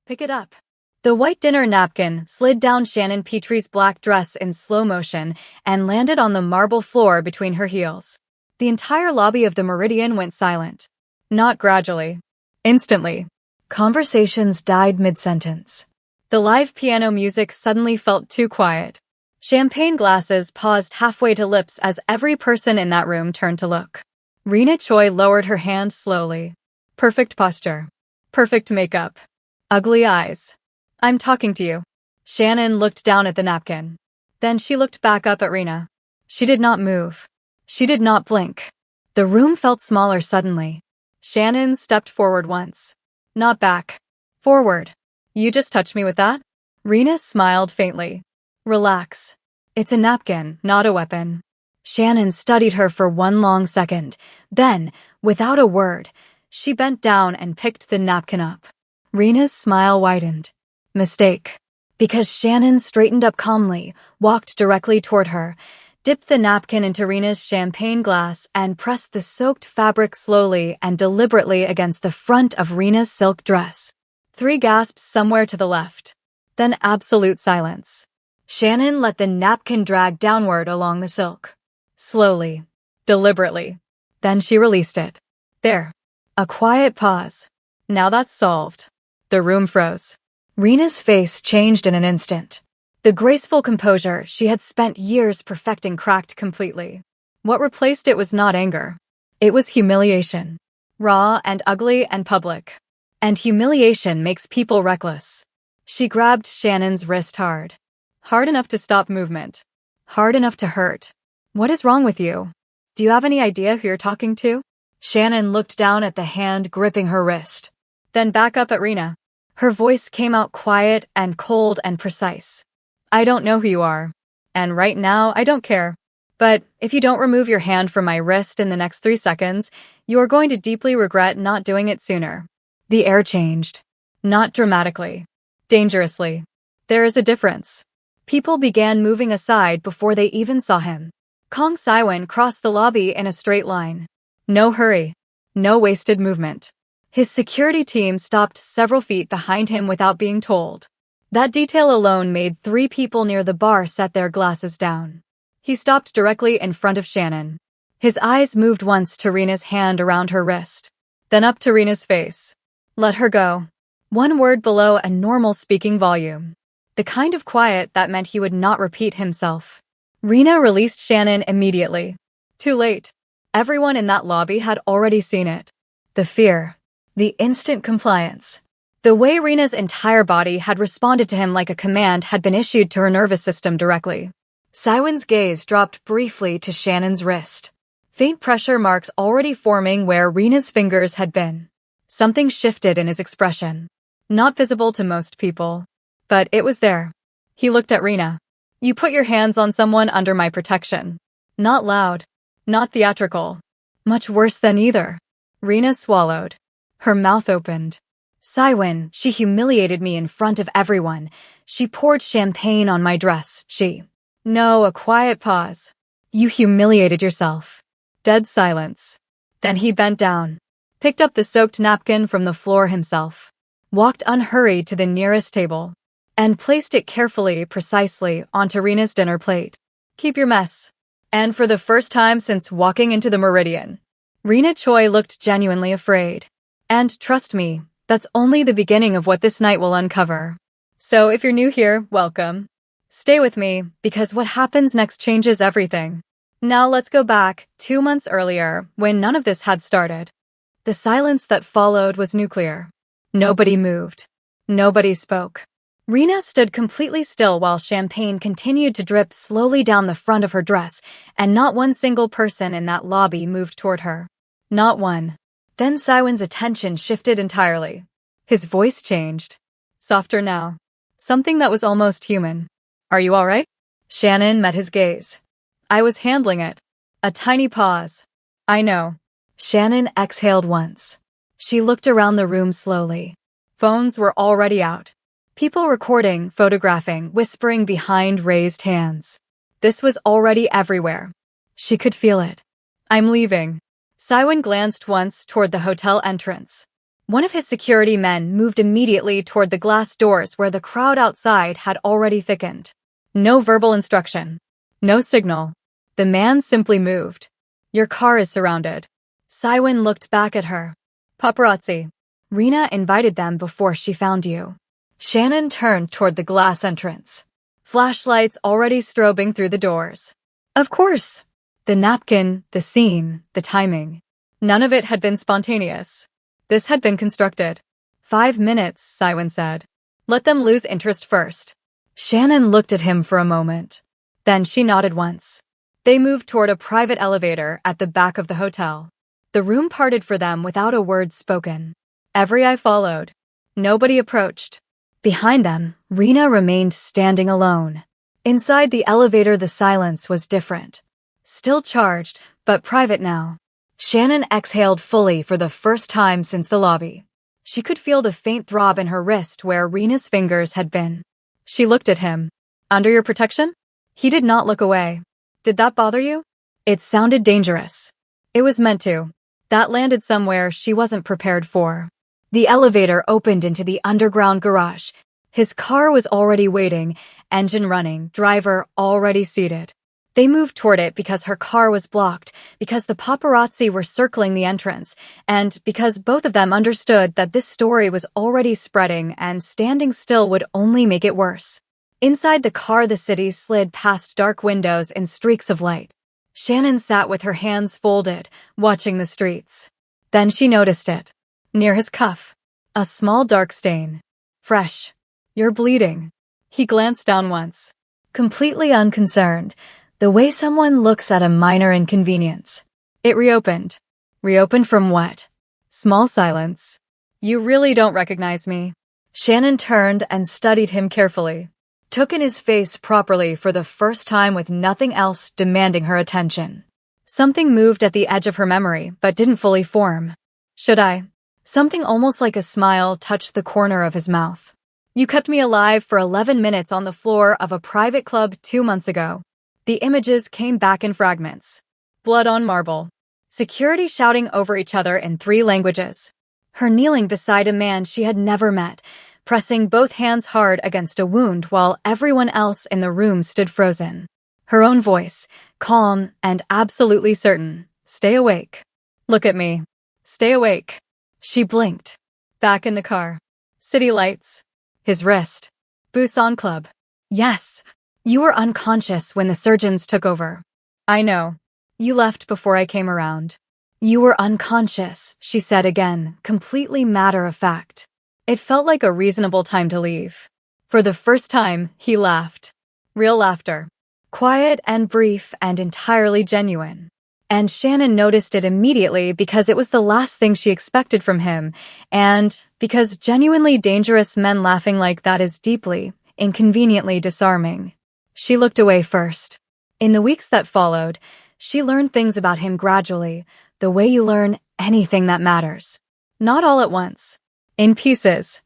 Pick it up. The white dinner napkin slid down Shannon Petrie's black dress in slow motion and landed on the marble floor between her heels. The entire lobby of the Meridian went silent. Not gradually. Instantly. Conversations died mid-sentence. The live piano music suddenly felt too quiet. Champagne glasses paused halfway to lips as every person in that room turned to look. Rena Choi lowered her hand slowly. Perfect posture. Perfect makeup. Ugly eyes. I'm talking to you. Shannon looked down at the napkin. Then she looked back up at Rena. She did not move. She did not blink. The room felt smaller suddenly. Shannon stepped forward once. Not back. Forward. You just touched me with that? Rena smiled faintly. Relax. It's a napkin, not a weapon. Shannon studied her for one long second. Then, without a word, she bent down and picked the napkin up. Rena's smile widened. Mistake. Because Shannon straightened up calmly, walked directly toward her, dipped the napkin into Rena's champagne glass, and pressed the soaked fabric slowly and deliberately against the front of Rena's silk dress. 3 gasps somewhere to the left. Then absolute silence. Shannon let the napkin drag downward along the silk. Slowly. Deliberately. Then she released it. There. A quiet pause. Now that's solved. The room froze. Rena's face changed in an instant. The graceful composure she had spent years perfecting cracked completely. What replaced it was not anger. It was humiliation. Raw and ugly and public. And humiliation makes people reckless. She grabbed Shannon's wrist hard. Hard enough to stop movement. Hard enough to hurt. What is wrong with you? Do you have any idea who you're talking to? Shannon looked down at the hand gripping her wrist. Then back up at Rena. Her voice came out quiet and cold and precise. I don't know who you are. And right now, I don't care. But if you don't remove your hand from my wrist in the next 3 seconds, you are going to deeply regret not doing it sooner. The air changed. Not dramatically. Dangerously. There is a difference. People began moving aside before they even saw him. Kong Saiwan crossed the lobby in a straight line. No hurry. No wasted movement. His security team stopped several feet behind him without being told. That detail alone made 3 people near the bar set their glasses down. He stopped directly in front of Shannon. His eyes moved once to Rena's hand around her wrist, then up to Rena's face. Let her go. 1 word below a normal speaking volume. The kind of quiet that meant he would not repeat himself. Rena released Shannon immediately. Too late. Everyone in that lobby had already seen it. The fear. The instant compliance. The way Rena's entire body had responded to him like a command had been issued to her nervous system directly. Saiwan's gaze dropped briefly to Shannon's wrist. Faint pressure marks already forming where Rena's fingers had been. Something shifted in his expression. Not visible to most people. But it was there. He looked at Rena. You put your hands on someone under my protection. Not loud. Not theatrical. Much worse than either. Rena swallowed. Her mouth opened. Saiwan, she humiliated me in front of everyone. She poured champagne on my dress. No, a quiet pause. You humiliated yourself. Dead silence. Then he bent down, picked up the soaked napkin from the floor himself, walked unhurried to the nearest table, and placed it carefully, precisely, onto Rena's dinner plate. Keep your mess. And for the first time since walking into the Meridian, Rena Choi looked genuinely afraid. And trust me, that's only the beginning of what this night will uncover. So if you're new here, welcome. Stay with me, because what happens next changes everything. Now let's go back 2 months earlier, when none of this had started. The silence that followed was nuclear. Nobody moved. Nobody spoke. Rena stood completely still while champagne continued to drip slowly down the front of her dress, and not one single person in that lobby moved toward her. Not one. Then Saiwan's attention shifted entirely. His voice changed. Softer now. Something that was almost human. Are you all right? Shannon met his gaze. I was handling it. A tiny pause. I know. Shannon exhaled once. She looked around the room slowly. Phones were already out. People recording, photographing, whispering behind raised hands. This was already everywhere. She could feel it. I'm leaving. Saiwan glanced once toward the hotel entrance. One of his security men moved immediately toward the glass doors where the crowd outside had already thickened. No verbal instruction. No signal. The man simply moved. Your car is surrounded. Saiwen looked back at her. Paparazzi. Rena invited them before she found you. Shannon turned toward the glass entrance. Flashlights already strobing through the doors. Of course. The napkin, the scene, the timing. None of it had been spontaneous. This had been constructed. 5 minutes, Saiwen said. Let them lose interest first. Shannon looked at him for a moment. Then she nodded once. They moved toward a private elevator at the back of the hotel. The room parted for them without a word spoken. Every eye followed. Nobody approached. Behind them, Rena remained standing alone. Inside the elevator, the silence was different. Still charged, but private now. Shannon exhaled fully for the first time since the lobby. She could feel the faint throb in her wrist where Rena's fingers had been. She looked at him. Under your protection? He did not look away. Did that bother you? It sounded dangerous. It was meant to. That landed somewhere she wasn't prepared for. The elevator opened into the underground garage. His car was already waiting, engine running, driver already seated. They moved toward it because her car was blocked, because the paparazzi were circling the entrance, and because both of them understood that this story was already spreading and standing still would only make it worse. Inside the car, the city slid past dark windows in streaks of light. Shannon sat with her hands folded, watching the streets. Then she noticed it. Near his cuff. A small dark stain. Fresh. You're bleeding. He glanced down once. Completely unconcerned, the way someone looks at a minor inconvenience. It reopened. Reopened from what? Small silence. You really don't recognize me. Shannon turned and studied him carefully. Took in his face properly for the first time with nothing else demanding her attention. Something moved at the edge of her memory, but didn't fully form. Should I? Something almost like a smile touched the corner of his mouth. You kept me alive for 11 minutes on the floor of a private club 2 months ago. The images came back in fragments. Blood on marble. Security shouting over each other in 3 languages. Her kneeling beside a man she had never met, pressing both hands hard against a wound while everyone else in the room stood frozen. Her own voice, calm and absolutely certain. Stay awake. Look at me. Stay awake. She blinked. Back in the car. City lights. His wrist. Busan Club. Yes. You were unconscious when the surgeons took over. I know. You left before I came around. You were unconscious, she said again, completely matter of fact. It felt like a reasonable time to leave. For the first time, he laughed. Real laughter. Quiet and brief and entirely genuine. And Shannon noticed it immediately because it was the last thing she expected from him, and because genuinely dangerous men laughing like that is deeply, inconveniently disarming. She looked away first. In the weeks that followed, she learned things about him gradually, the way you learn anything that matters. Not all at once. In pieces.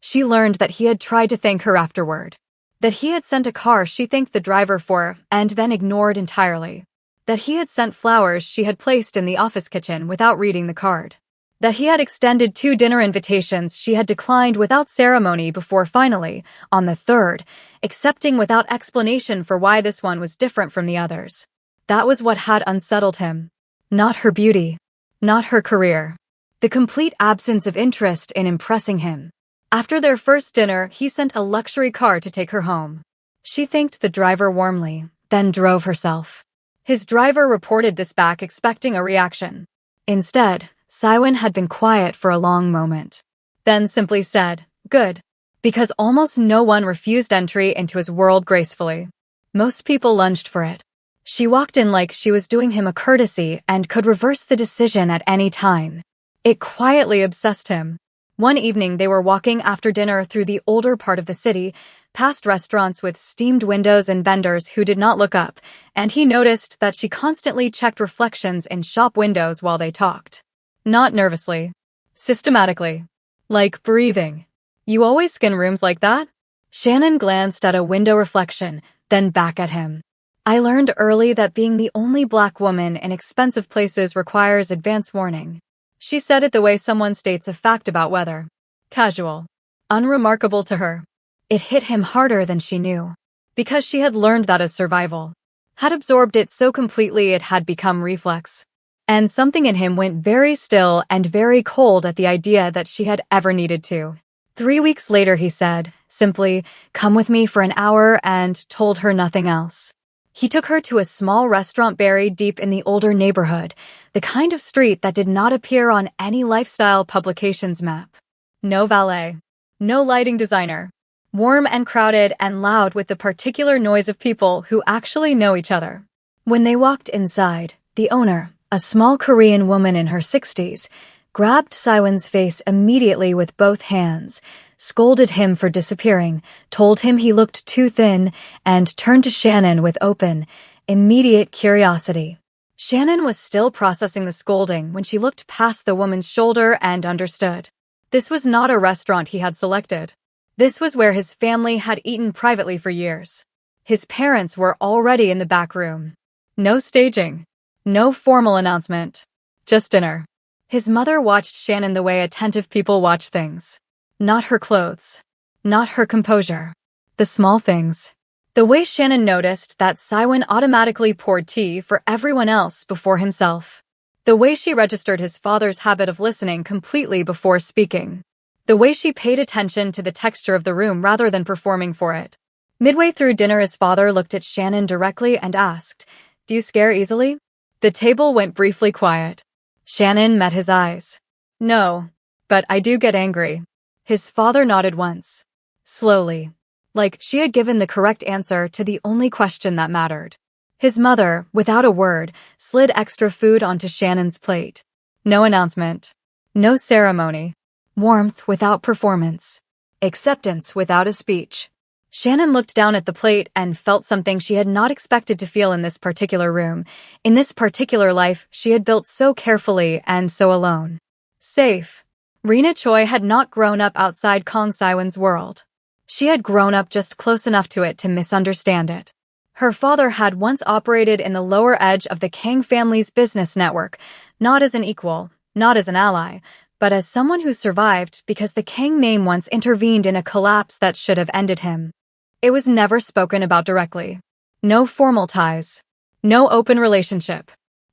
She learned that he had tried to thank her afterward. That he had sent a car she thanked the driver for and then ignored entirely. That he had sent flowers she had placed in the office kitchen without reading the card. That he had extended 2 dinner invitations she had declined without ceremony before finally, on the 3rd, accepting without explanation for why this one was different from the others. That was what had unsettled him. Not her beauty. Not her career. The complete absence of interest in impressing him. After their first dinner, he sent a luxury car to take her home. She thanked the driver warmly, then drove herself. His driver reported this back expecting a reaction. Instead, Saiwen had been quiet for a long moment. Then simply said, good. Because almost no one refused entry into his world gracefully. Most people lunged for it. She walked in like she was doing him a courtesy and could reverse the decision at any time. It quietly obsessed him. One evening they were walking after dinner through the older part of the city, past restaurants with steamed windows and vendors who did not look up, and he noticed that she constantly checked reflections in shop windows while they talked. Not nervously. Systematically. Like breathing. You always scan rooms like that? Shannon glanced at a window reflection, then back at him. I learned early that being the only black woman in expensive places requires advance warning. She said it the way someone states a fact about weather. Casual. Unremarkable to her. It hit him harder than she knew. Because she had learned that as survival. Had absorbed it so completely it had become reflex. And something in him went very still and very cold at the idea that she had ever needed to. 3 weeks later he said, simply, "Come with me for an hour," and told her nothing else. He took her to a small restaurant buried deep in the older neighborhood, the kind of street that did not appear on any lifestyle publication's map. No valet. No lighting designer. Warm and crowded and loud with the particular noise of people who actually know each other. When they walked inside, the owner, a small Korean woman in her 60s, grabbed Siwon's face immediately with both hands, scolded him for disappearing, told him he looked too thin, and turned to Shannon with open, immediate curiosity. Shannon was still processing the scolding when she looked past the woman's shoulder and understood. This was not a restaurant he had selected. This was where his family had eaten privately for years. His parents were already in the back room. No staging. No formal announcement. Just dinner. His mother watched Shannon the way attentive people watch things. Not her clothes. Not her composure. The small things. The way Shannon noticed that Siwon automatically poured tea for everyone else before himself. The way she registered his father's habit of listening completely before speaking. The way she paid attention to the texture of the room rather than performing for it. Midway through dinner his father looked at Shannon directly and asked, "Do you scare easily?" The table went briefly quiet. Shannon met his eyes. "No, but I do get angry." His father nodded once. Slowly. Like she had given the correct answer to the only question that mattered. His mother, without a word, slid extra food onto Shannon's plate. No announcement. No ceremony. Warmth without performance. Acceptance without a speech. Shannon looked down at the plate and felt something she had not expected to feel in this particular room, in this particular life she had built so carefully and so alone. Safe. Rena Choi had not grown up outside Kang Siwon's world. She had grown up just close enough to it to misunderstand it. Her father had once operated in the lower edge of the Kang family's business network, not as an equal, not as an ally, but as someone who survived because the Kang name once intervened in a collapse that should have ended him. It was never spoken about directly. No formal ties. No open relationship.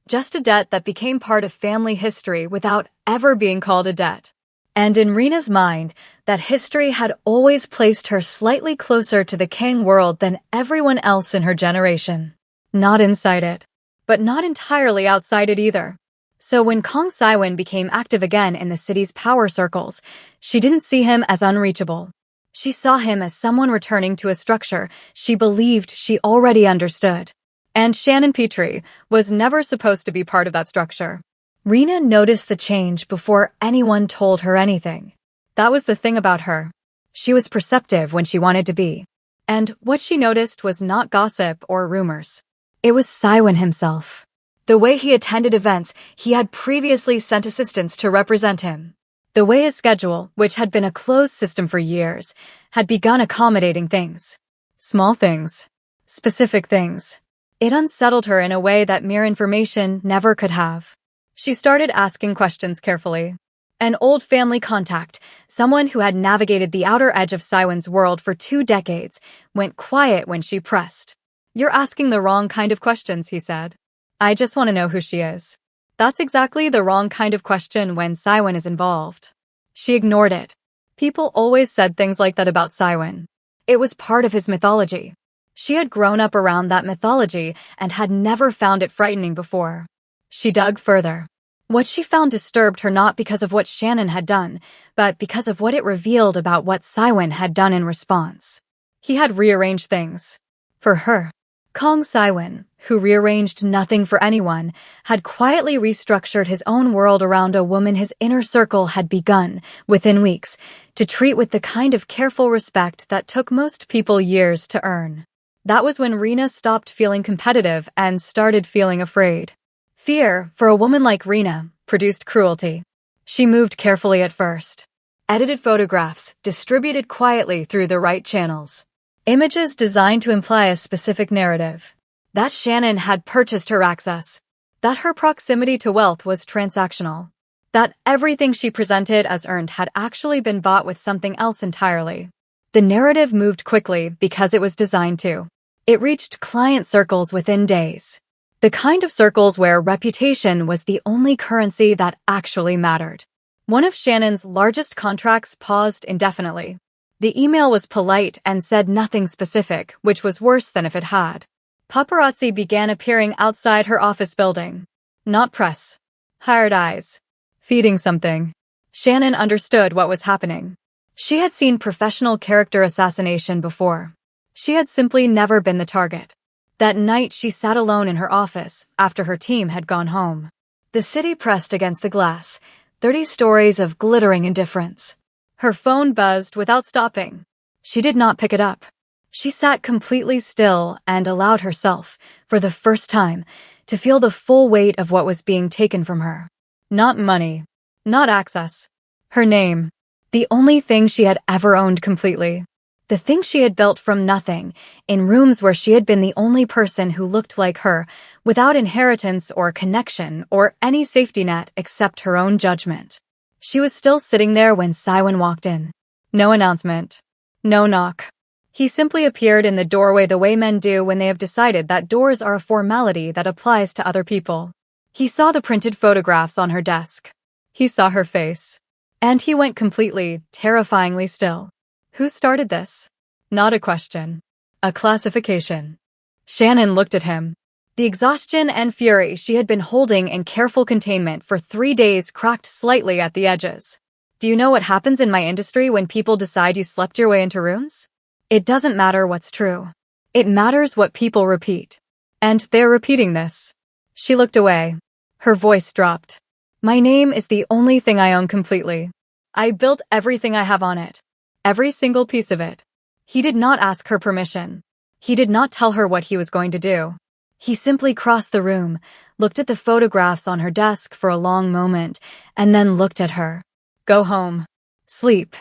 Just a debt that became part of family history without ever being called a debt. And in Rena's mind, that history had always placed her slightly closer to the Kang world than everyone else in her generation. Not inside it, but not entirely outside it either. So when Kang Siwon became active again in the city's power circles, she didn't see him as unreachable. She saw him as someone returning to a structure she believed she already understood. And Shannon Petrie was never supposed to be part of that structure. Rena noticed the change before anyone told her anything. That was the thing about her. She was perceptive when she wanted to be. And what she noticed was not gossip or rumors. It was Siwon himself. The way he attended events he had previously sent assistants to represent him. The way his schedule, which had been a closed system for years, had begun accommodating things. Small things. Specific things. It unsettled her in a way that mere information never could have. She started asking questions carefully. An old family contact, someone who had navigated the outer edge of Siwon's world for 2 decades, went quiet when she pressed. "You're asking the wrong kind of questions," he said. "I just want to know who she is." That's exactly the wrong kind of question when Siwon is involved. She ignored it. People always said things like that about Siwon. It was part of his mythology. She had grown up around that mythology and had never found it frightening before. She dug further. What she found disturbed her not because of what Shannon had done, but because of what it revealed about what Siwon had done in response. He had rearranged things. For her. Kang Siwon, who rearranged nothing for anyone, had quietly restructured his own world around a woman his inner circle had begun, within weeks, to treat with the kind of careful respect that took most people years to earn. That was when Rena stopped feeling competitive and started feeling afraid. Fear, for a woman like Rena, produced cruelty. She moved carefully at first. Edited photographs, distributed quietly through the right channels. Images designed to imply a specific narrative. That Shannon had purchased her access. That her proximity to wealth was transactional. That everything she presented as earned had actually been bought with something else entirely. The narrative moved quickly because it was designed to. It reached client circles within days. The kind of circles where reputation was the only currency that actually mattered. One of Shannon's largest contracts paused indefinitely. The email was polite and said nothing specific, which was worse than if it had. Paparazzi began appearing outside her office building. Not press. Hired eyes. Feeding something. Shannon understood what was happening. She had seen professional character assassination before. She had simply never been the target. That night she sat alone in her office after her team had gone home. The city pressed against the glass, 30 stories of glittering indifference. Her phone buzzed without stopping. She did not pick it up. She sat completely still and allowed herself, for the first time, to feel the full weight of what was being taken from her. Not money. Not access. Her name. The only thing she had ever owned completely. The thing she had built from nothing, in rooms where she had been the only person who looked like her, without inheritance or connection or any safety net except her own judgment. She was still sitting there when Siwen walked in. No announcement. No knock. He simply appeared in the doorway the way men do when they have decided that doors are a formality that applies to other people. He saw the printed photographs on her desk. He saw her face. And he went completely, terrifyingly still. Who started this? Not a question. A classification. Shannon looked at him. The exhaustion and fury she had been holding in careful containment for 3 days cracked slightly at the edges. Do you know what happens in my industry when people decide you slept your way into rooms? It doesn't matter what's true. It matters what people repeat. And they're repeating this. She looked away. Her voice dropped. My name is the only thing I own completely. I built everything I have on it. Every single piece of it. He did not ask her permission. He did not tell her what he was going to do. He simply crossed the room, looked at the photographs on her desk for a long moment, and then looked at her. Go home. Sleep.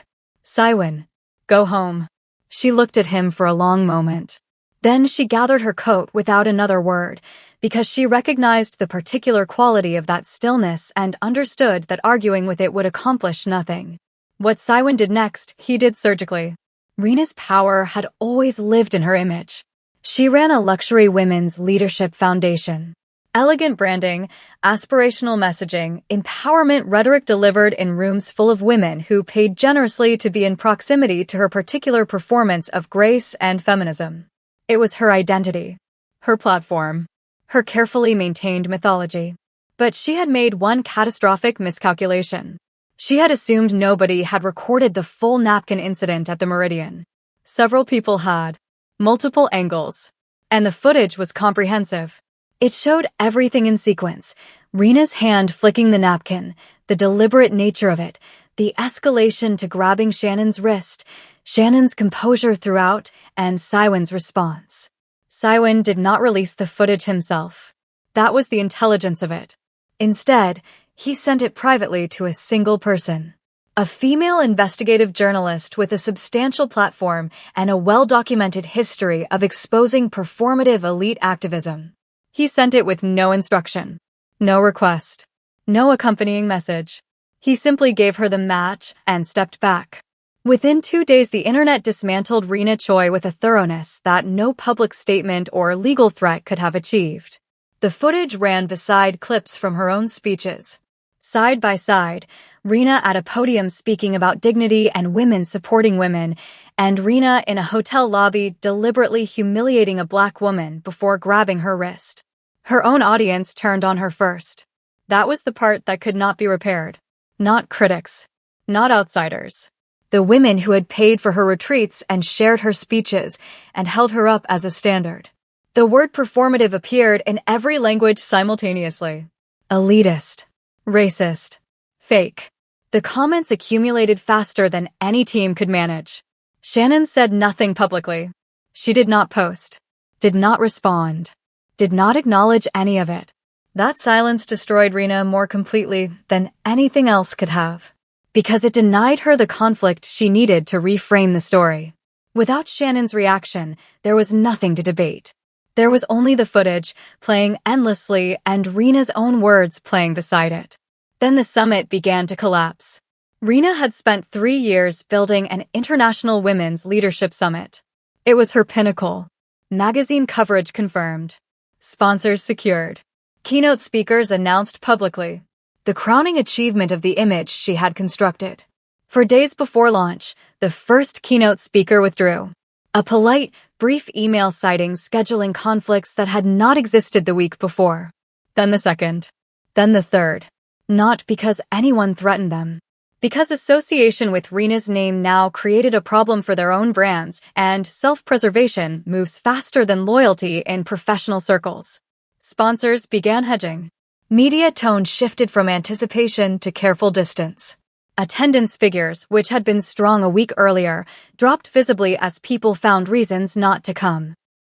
Siwen. Go home. She looked at him for a long moment. Then she gathered her coat without another word, because she recognized the particular quality of that stillness and understood that arguing with it would accomplish nothing. What Siwen did next, he did surgically. Rena's power had always lived in her image. She ran a luxury women's leadership foundation. Elegant branding, aspirational messaging, empowerment rhetoric delivered in rooms full of women who paid generously to be in proximity to her particular performance of grace and feminism. It was her identity. Her platform. Her carefully maintained mythology. But she had made one catastrophic miscalculation. She had assumed nobody had recorded the full napkin incident at the Meridian. Several people had. Multiple angles. And the footage was comprehensive. It showed everything in sequence. Rena's hand flicking the napkin, the deliberate nature of it, the escalation to grabbing Shannon's wrist, Shannon's composure throughout, and Siwen's response. Siwen did not release the footage himself. That was the intelligence of it. Instead, he sent it privately to a single person. A female investigative journalist with a substantial platform and a well-documented history of exposing performative elite activism. He sent it with no instruction, no request, no accompanying message. He simply gave her the match and stepped back. Within 2 days, the internet dismantled Rena Choi with a thoroughness that no public statement or legal threat could have achieved. The footage ran beside clips from her own speeches. Side by side, Rena at a podium speaking about dignity and women supporting women, and Rena in a hotel lobby deliberately humiliating a black woman before grabbing her wrist. Her own audience turned on her first. That was the part that could not be repaired. Not critics. Not outsiders. The women who had paid for her retreats and shared her speeches and held her up as a standard. The word performative appeared in every language simultaneously. Elitist. Racist. Fake. The comments accumulated faster than any team could manage. Shannon said nothing publicly. She did not post. Did not respond. Did not acknowledge any of it. That silence destroyed Rena more completely than anything else could have. Because it denied her the conflict she needed to reframe the story. Without Shannon's reaction, there was nothing to debate. There was only the footage, playing endlessly, and Rena's own words playing beside it. Then the summit began to collapse. Rena had spent 3 years building an international women's leadership summit. It was her pinnacle. Magazine coverage confirmed. Sponsors secured. Keynote speakers announced publicly. The crowning achievement of the image she had constructed. For days before launch, the first keynote speaker withdrew. A polite, brief email citing scheduling conflicts that had not existed the week before. Then the second. Then the third. Not because anyone threatened them. Because association with Rena's name now created a problem for their own brands, and self-preservation moves faster than loyalty in professional circles. Sponsors began hedging. Media tone shifted from anticipation to careful distance. Attendance figures, which had been strong a week earlier, dropped visibly as people found reasons not to come.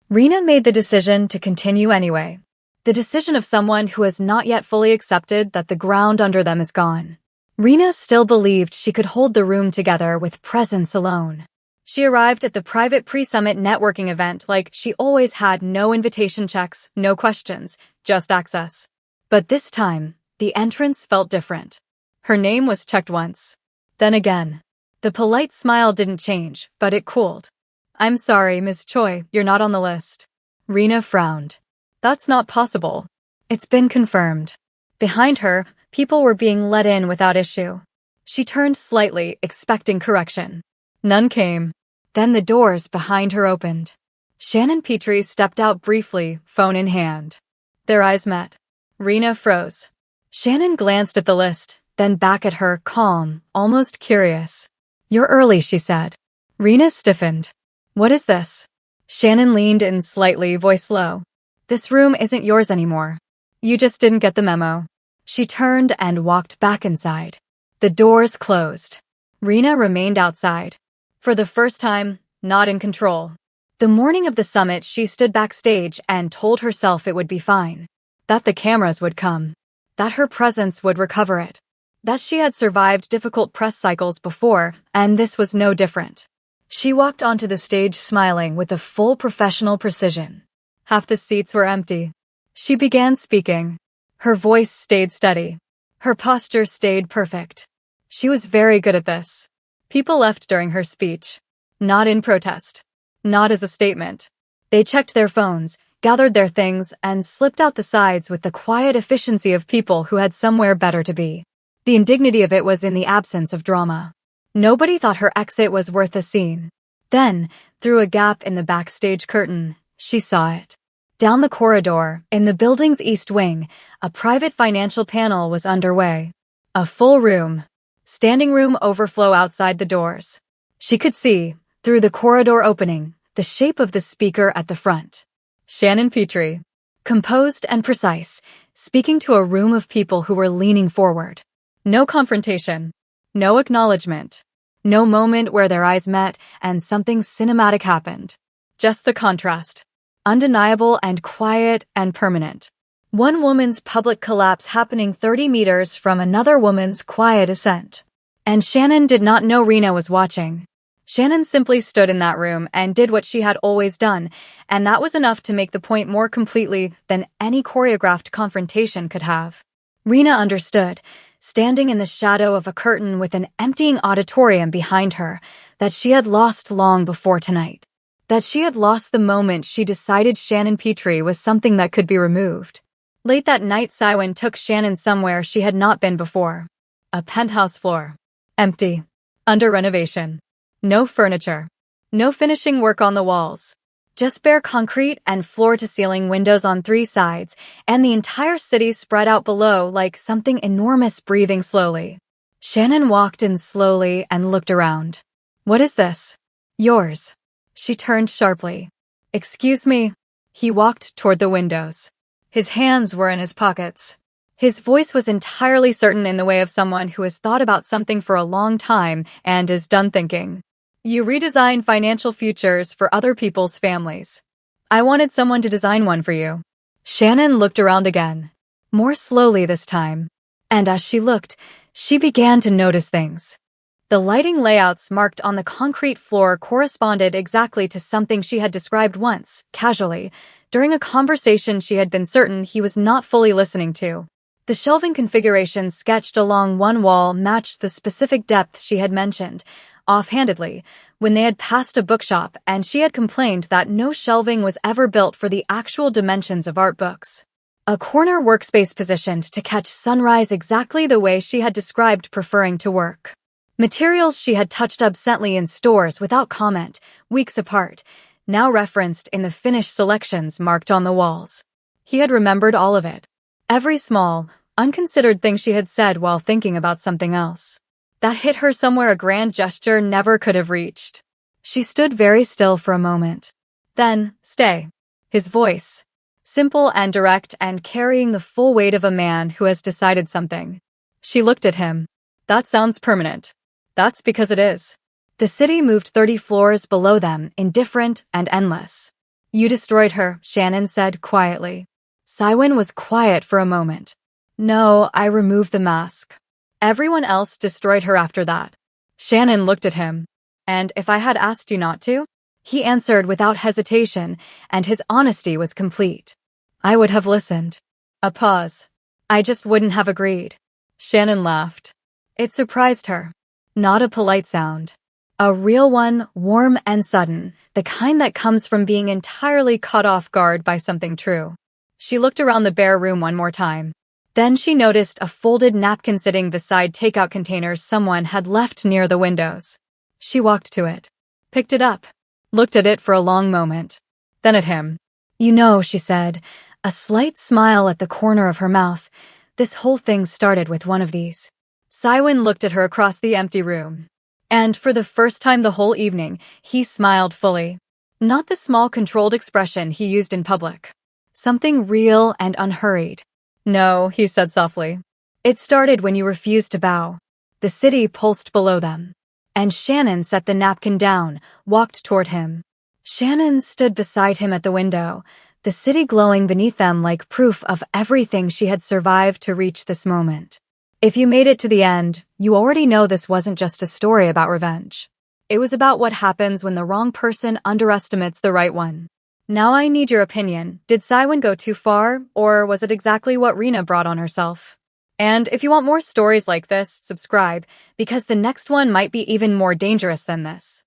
Rena made the decision to continue anyway. The decision of someone who has not yet fully accepted that the ground under them is gone. Rena still believed she could hold the room together with presence alone. She arrived at the private pre-summit networking event like she always had, no invitation checks, no questions, just access. But this time, the entrance felt different. Her name was checked once. Then again. The polite smile didn't change, but it cooled. "I'm sorry, Ms. Choi, you're not on the list." Rena frowned. "That's not possible." "It's been confirmed." Behind her, people were being let in without issue. She turned slightly, expecting correction. None came. Then the doors behind her opened. Shannon Petrie stepped out briefly, phone in hand. Their eyes met. Rena froze. Shannon glanced at the list, then back at her, calm, almost curious. "You're early," she said. Rena stiffened. "What is this?" Shannon leaned in slightly, voice low. "This room isn't yours anymore. You just didn't get the memo." She turned and walked back inside. The doors closed. Rena remained outside. For the first time, not in control. The morning of the summit, she stood backstage and told herself it would be fine. That the cameras would come. That her presence would recover it. That she had survived difficult press cycles before, and this was no different. She walked onto the stage smiling with a full professional precision. Half the seats were empty. She began speaking. Her voice stayed steady. Her posture stayed perfect. She was very good at this. People left during her speech. Not in protest. Not as a statement. They checked their phones, gathered their things, and slipped out the sides with the quiet efficiency of people who had somewhere better to be. The indignity of it was in the absence of drama. Nobody thought her exit was worth a scene. Then, through a gap in the backstage curtain, she saw it. Down the corridor, in the building's east wing, a private financial panel was underway. A full room. Standing room overflow outside the doors. She could see, through the corridor opening, the shape of the speaker at the front. Shannon Petrie. Composed and precise, speaking to a room of people who were leaning forward. No confrontation. No acknowledgement. No moment where their eyes met and something cinematic happened. Just the contrast. Undeniable and quiet and permanent. One woman's public collapse happening 30 meters from another woman's quiet ascent. And Shannon did not know Rena was watching. Shannon simply stood in that room and did what she had always done, and that was enough to make the point more completely than any choreographed confrontation could have. Rena understood, standing in the shadow of a curtain with an emptying auditorium behind her, that she had lost long before tonight. That she had lost the moment she decided Shannon Petrie was something that could be removed. Late that night, Siwen took Shannon somewhere she had not been before. A penthouse floor. Empty. Under renovation. No furniture. No finishing work on the walls. Just bare concrete and floor-to-ceiling windows on 3 sides, and the entire city spread out below like something enormous breathing slowly. Shannon walked in slowly and looked around. "What is this?" "Yours." She turned sharply. "Excuse me." He walked toward the windows. His hands were in his pockets. His voice was entirely certain in the way of someone who has thought about something for a long time and is done thinking. "You redesign financial futures for other people's families. I wanted someone to design one for you." Shannon looked around again. More slowly this time. And as she looked, she began to notice things. The lighting layouts marked on the concrete floor corresponded exactly to something she had described once, casually, during a conversation she had been certain he was not fully listening to. The shelving configuration sketched along one wall matched the specific depth she had mentioned, offhandedly, when they had passed a bookshop and she had complained that no shelving was ever built for the actual dimensions of art books. A corner workspace positioned to catch sunrise exactly the way she had described preferring to work. Materials she had touched absently in stores without comment, weeks apart, now referenced in the finished selections marked on the walls. He had remembered all of it. Every small, unconsidered thing she had said while thinking about something else. That hit her somewhere a grand gesture never could have reached. She stood very still for a moment. Then, stay. His voice. Simple and direct and carrying the full weight of a man who has decided something. She looked at him. That sounds permanent. That's because it is. The city moved 30 floors below them, indifferent and endless. You destroyed her, Shannon said quietly. Sywin was quiet for a moment. No, I removed the mask. Everyone else destroyed her after that. Shannon looked at him. And if I had asked you not to? He answered without hesitation, and his honesty was complete. I would have listened. A pause. I just wouldn't have agreed. Shannon laughed. It surprised her. Not a polite sound. A real one, warm and sudden, the kind that comes from being entirely caught off guard by something true. She looked around the bare room one more time. Then she noticed a folded napkin sitting beside takeout containers someone had left near the windows. She walked to it, picked it up, looked at it for a long moment, then at him. You know, she said, a slight smile at the corner of her mouth. This whole thing started with one of these. Sywin looked at her across the empty room. And for the first time the whole evening, he smiled fully. Not the small controlled expression he used in public. Something real and unhurried. No, he said softly. It started when you refused to bow. The city pulsed below them. And Shannon set the napkin down, walked toward him. Shannon stood beside him at the window, the city glowing beneath them like proof of everything she had survived to reach this moment. If you made it to the end, you already know this wasn't just a story about revenge. It was about what happens when the wrong person underestimates the right one. Now I need your opinion. Did Sywin go too far, or was it exactly what Rena brought on herself? And if you want more stories like this, subscribe, because the next one might be even more dangerous than this.